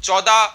14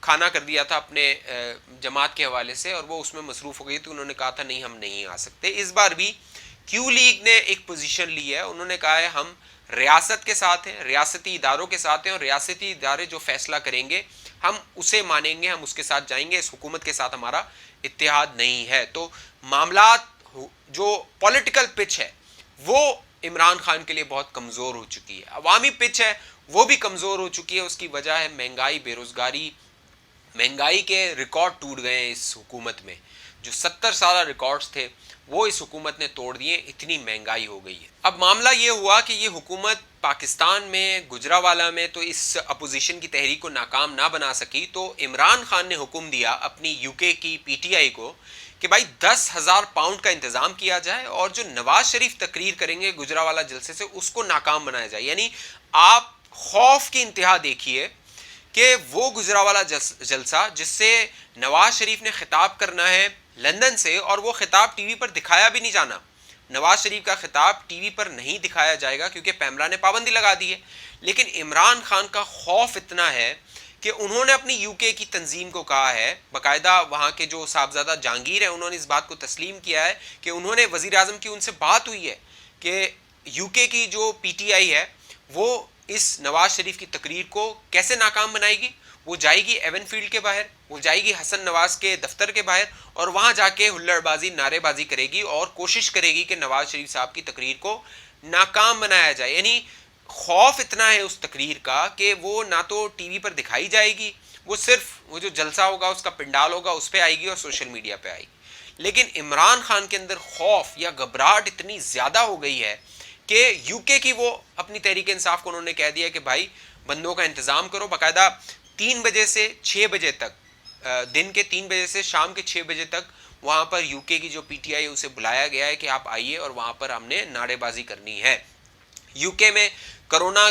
کھانا کر دیا تھا اپنے جماعت کے حوالے سے اور وہ اس میں مصروف ہو گئی تو انہوں نے کہا تھا نہیں ہم نہیں آ سکتے. اس بار بھی کیو لیگ نے ایک پوزیشن لی ہے, انہوں نے کہا ہے ہم ریاست کے ساتھ ہیں, ریاستی اداروں کے ساتھ ہیں, اور ریاستی ادارے جو فیصلہ کریں گے ہم اسے مانیں گے, ہم اس کے ساتھ جائیں گے, اس حکومت کے ساتھ ہمارا اتحاد نہیں ہے. تو معاملات جو پولیٹیکل پچ ہے وہ عمران خان کے لیے بہت کمزور ہو چکی ہے, عوامی پچ ہے وہ بھی کمزور ہو چکی ہے. اس کی وجہ ہے مہنگائی, بے روزگاری. مہنگائی کے ریکارڈ ٹوٹ گئے ہیں اس حکومت میں, جو 70 سالہ ریکارڈز تھے وہ اس حکومت نے توڑ دیے, اتنی مہنگائی ہو گئی ہے. اب معاملہ یہ ہوا کہ یہ حکومت پاکستان میں گجراوالا میں تو اس اپوزیشن کی تحریک کو ناکام نہ بنا سکی, تو عمران خان نے حکم دیا اپنی یو کے کی پی ٹی آئی کو کہ بھائی 10,000 پاؤنڈ کا انتظام کیا جائے اور جو نواز شریف تقریر کریں گے گجراوالا جلسے سے اس کو ناکام بنایا جائے. یعنی آپ خوف کی انتہا دیکھیے کہ وہ گجراوالا جلسہ جس سے نواز شریف نے خطاب کرنا ہے لندن سے, اور وہ خطاب ٹی وی پر دکھایا بھی نہیں جانا, نواز شریف کا خطاب ٹی وی پر نہیں دکھایا جائے گا کیونکہ پیمرا نے پابندی لگا دی ہے. لیکن عمران خان کا خوف اتنا ہے کہ انہوں نے اپنی یو کے کی تنظیم کو کہا ہے, باقاعدہ وہاں کے جو صاحبزادہ جہانگیر ہیں انہوں نے اس بات کو تسلیم کیا ہے کہ انہوں نے وزیر اعظم کی ان سے بات ہوئی ہے کہ یو کے کی جو پی ٹی آئی ہے وہ اس نواز شریف کی تقریر کو کیسے ناکام بنائے گی. وہ جائے گی ایون فیلڈ کے باہر, وہ جائے گی حسن نواز کے دفتر کے باہر, اور وہاں جا کے ہلڑ بازی نعرے بازی کرے گی اور کوشش کرے گی کہ نواز شریف صاحب کی تقریر کو ناکام بنایا جائے. یعنی خوف اتنا ہے اس تقریر کا کہ وہ نہ تو ٹی وی پر دکھائی جائے گی, وہ صرف وہ جو جلسہ ہوگا اس کا پنڈال ہوگا اس پہ آئے گی اور سوشل میڈیا پہ آئے گی. لیکن عمران خان کے اندر خوف یا گھبراہٹ اتنی زیادہ ہو گئی ہے کہ یو کے کی وہ اپنی تحریک انصاف کو انہوں نے کہہ دیا کہ بھائی بندوں کا انتظام کرو, باقاعدہ 3 بجے سے 6 بجے تک, دن کے 3 بجے سے شام کے 6 بجے تک وہاں پر یو کے کی جو پی ٹی آئی اسے بلایا گیا ہے کہ آپ آئیے اور وہاں پر ہم نے نعرے بازی کرنی ہے. یو کے میں کرونا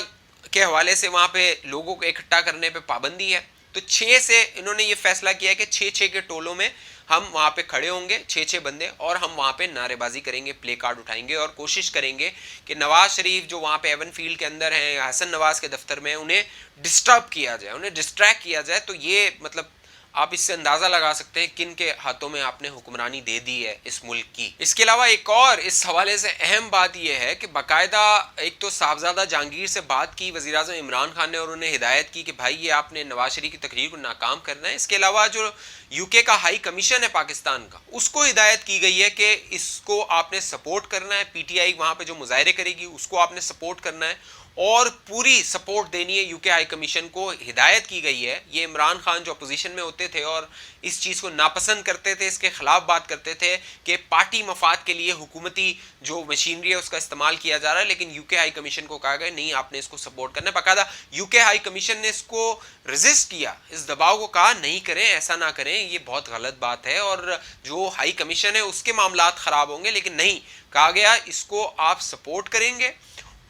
کے حوالے سے وہاں پہ لوگوں کو اکٹھا کرنے پہ پابندی ہے, تو 6 سے انہوں نے یہ فیصلہ کیا ہے کہ 6 کے ٹولوں میں ہم وہاں پہ کھڑے ہوں گے, 6 بندے, اور ہم وہاں پہ نعرے بازی کریں گے, پلے کارڈ اٹھائیں گے اور کوشش کریں گے کہ نواز شریف جو وہاں پہ ایون فیلڈ کے اندر ہیں, حسن نواز کے دفتر میں, انہیں ڈسٹرب کیا جائے, انہیں ڈسٹریکٹ کیا جائے. تو یہ مطلب آپ اس سے اندازہ لگا سکتے ہیں کن کے ہاتھوں میں آپ نے حکمرانی دے دی ہے اس ملک کی. اس کے علاوہ ایک اور اس حوالے سے اہم بات یہ ہے کہ باقاعدہ ایک تو صاحبزادہ جہانگیر سے بات کی وزیر اعظم عمران خان نے اور انہیں ہدایت کی کہ بھائی یہ آپ نے نواز شریف کی تقریر کو ناکام کرنا ہے. اس کے علاوہ جو یو کے کا ہائی کمیشن ہے پاکستان کا, اس کو ہدایت کی گئی ہے کہ اس کو آپ نے سپورٹ کرنا ہے, پی ٹی آئی وہاں پہ جو مظاہرے کرے گی اس کو آپ نے سپورٹ کرنا ہے اور پوری سپورٹ دینی ہے. یو کے ہائی کمیشن کو ہدایت کی گئی ہے. یہ عمران خان جو اپوزیشن میں ہوتے تھے اور اس چیز کو ناپسند کرتے تھے, اس کے خلاف بات کرتے تھے کہ پارٹی مفاد کے لیے حکومتی جو مشینری ہے اس کا استعمال کیا جا رہا ہے, لیکن یو کے ہائی کمیشن کو کہا گیا نہیں آپ نے اس کو سپورٹ کرنا ہے. باقاعدہ یو کے ہائی کمیشن نے اس کو ریزسٹ کیا, اس دباؤ کو کہا نہیں کریں, ایسا نہ کریں, یہ بہت غلط بات ہے اور جو ہائی کمیشن ہے اس کے معاملات خراب ہوں گے. لیکن نہیں, کہا گیا اس کو آپ سپورٹ کریں گے,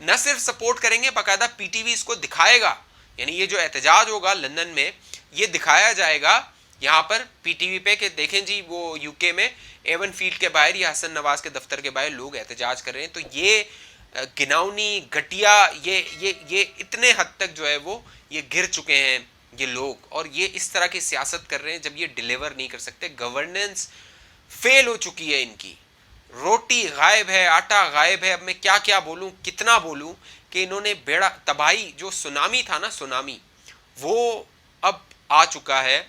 نہ صرف سپورٹ کریں گے باقاعدہ پی ٹی وی اس کو دکھائے گا. یعنی یہ جو احتجاج ہوگا لندن میں یہ دکھایا جائے گا یہاں پر پی ٹی وی پہ کہ دیکھیں جی وہ یو کے میں ایون فیلڈ کے باہر یا حسن نواز کے دفتر کے باہر لوگ احتجاج کر رہے ہیں. تو یہ گناؤنی گھٹیا یہ اتنے حد تک جو ہے وہ یہ گر چکے ہیں یہ لوگ, اور یہ اس طرح کی سیاست کر رہے ہیں جب یہ ڈیلیور نہیں کر سکتے. گورننس فیل ہو چکی ہے ان کی, روٹی غائب ہے, آٹا غائب ہے. اب میں کیا کیا بولوں, کتنا بولوں کہ انہوں نے بیڑا تباہی, جو سونامی تھا نا سونامی, وہ اب آ چکا ہے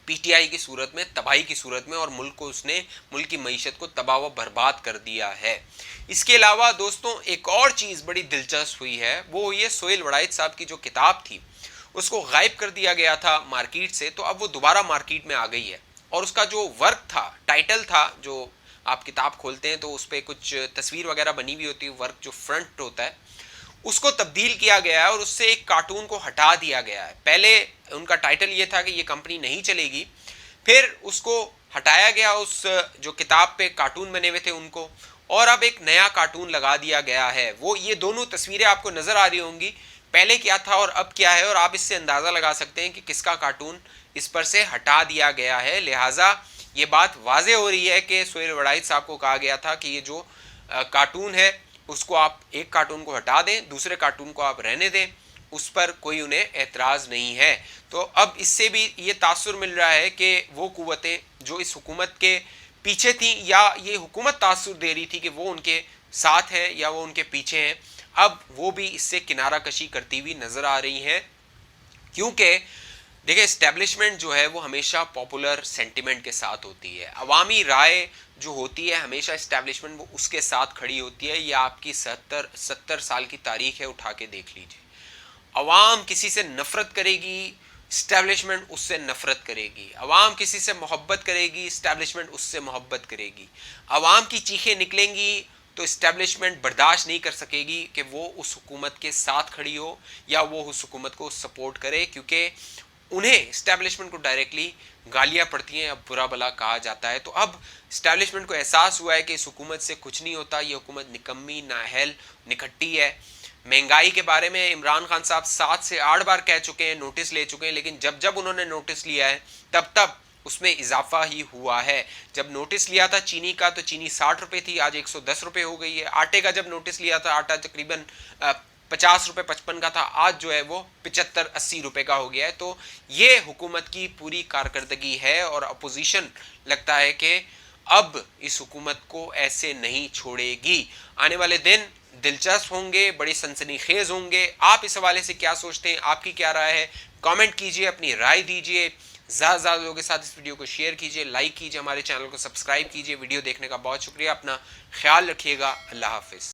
پی ٹی آئی کی صورت میں, تباہی کی صورت میں, اور ملک کو اس نے ملک کی معیشت کو تباہ و برباد کر دیا ہے. اس کے علاوہ دوستوں ایک اور چیز بڑی دلچسپ ہوئی ہے, وہ ہوئی ہے سہیل وڑائچ صاحب کی جو کتاب تھی اس کو غائب کر دیا گیا تھا مارکیٹ سے, تو اب وہ دوبارہ مارکیٹ میں آ گئی ہے. اور اس کا جو ورک تھا, ٹائٹل تھا, جو آپ کتاب کھولتے ہیں تو اس پہ کچھ تصویر وغیرہ بنی ہوئی ہوتی ہے, ورک جو فرنٹ ہوتا ہے اس کو تبدیل کیا گیا ہے اور اس سے ایک کارٹون کو ہٹا دیا گیا ہے. پہلے ان کا ٹائٹل یہ تھا کہ یہ کمپنی نہیں چلے گی, پھر اس کو ہٹایا گیا, اس جو کتاب پہ کارٹون بنے ہوئے تھے ان کو, اور اب ایک نیا کارٹون لگا دیا گیا ہے. وہ یہ دونوں تصویریں آپ کو نظر آ رہی ہوں گی, پہلے کیا تھا اور اب کیا ہے, اور آپ اس سے اندازہ لگا سکتے ہیں کہ کس کا کارٹون اس پر سے ہٹا دیا گیا ہے. لہٰذا یہ بات واضح ہو رہی ہے کہ سہیل وڑائچ صاحب کو کہا گیا تھا کہ یہ جو کارٹون ہے اس کو آپ ایک کارٹون کو ہٹا دیں, دوسرے کارٹون کو آپ رہنے دیں, اس پر کوئی انہیں اعتراض نہیں ہے. تو اب اس سے بھی یہ تاثر مل رہا ہے کہ وہ قوتیں جو اس حکومت کے پیچھے تھیں یا یہ حکومت تاثر دے رہی تھی کہ وہ ان کے ساتھ ہے یا وہ ان کے پیچھے ہیں, اب وہ بھی اس سے کنارہ کشی کرتی ہوئی نظر آ رہی ہیں. کیونکہ دیکھیں اسٹیبلشمنٹ جو ہے وہ ہمیشہ پاپولر سینٹیمنٹ کے ساتھ ہوتی ہے, عوامی رائے جو ہوتی ہے ہمیشہ اسٹیبلشمنٹ وہ اس کے ساتھ کھڑی ہوتی ہے. یہ آپ کی 70 سال کی تاریخ ہے, اٹھا کے دیکھ لیجیے. عوام کسی سے نفرت کرے گی, اسٹیبلشمنٹ اس سے نفرت کرے گی. عوام کسی سے محبت کرے گی, اسٹیبلشمنٹ اس سے محبت کرے گی. عوام کی چیخیں نکلیں گی تو اسٹیبلشمنٹ برداشت نہیں کر سکے گی کہ وہ اس حکومت کے ساتھ کھڑی ہو یا وہ اس حکومت کو سپورٹ کرے, کیونکہ انہیں اسٹیبلشمنٹ کو ڈائریکٹلی گالیاں پڑتی ہیں, اب برا بلا کہا جاتا ہے. تو اب اسٹیبلشمنٹ کو احساس ہوا ہے کہ اس حکومت سے کچھ نہیں ہوتا, یہ حکومت نکمی, نااہل, نکھٹی ہے. مہنگائی کے بارے میں عمران خان صاحب 7 سے 8 بار کہہ چکے ہیں, نوٹس لے چکے ہیں, لیکن جب انہوں نے نوٹس لیا ہے تب اس میں اضافہ ہی ہوا ہے. جب نوٹس لیا تھا چینی کا تو چینی 60 روپے تھی, آج 110 روپے ہو گئی ہے. آٹے کا جب نوٹس لیا تھا آٹا تقریباً 50 روپے 55 کا تھا, آج جو ہے وہ 75-80 روپے کا ہو گیا ہے. تو یہ حکومت کی پوری کارکردگی ہے اور اپوزیشن لگتا ہے کہ اب اس حکومت کو ایسے نہیں چھوڑے گی. آنے والے دن دلچسپ ہوں گے, بڑی سنسنی خیز ہوں گے. آپ اس حوالے سے کیا سوچتے ہیں, آپ کی کیا رائے ہے, کامنٹ کیجئے, اپنی رائے دیجئے. زیادہ زیادہ لوگوں کے ساتھ اس ویڈیو کو شیئر کیجئے, لائک کیجئے, ہمارے چینل کو سبسکرائب کیجئے. ویڈیو دیکھنے کا بہت شکریہ, اپنا خیال رکھیے گا, اللہ حافظ.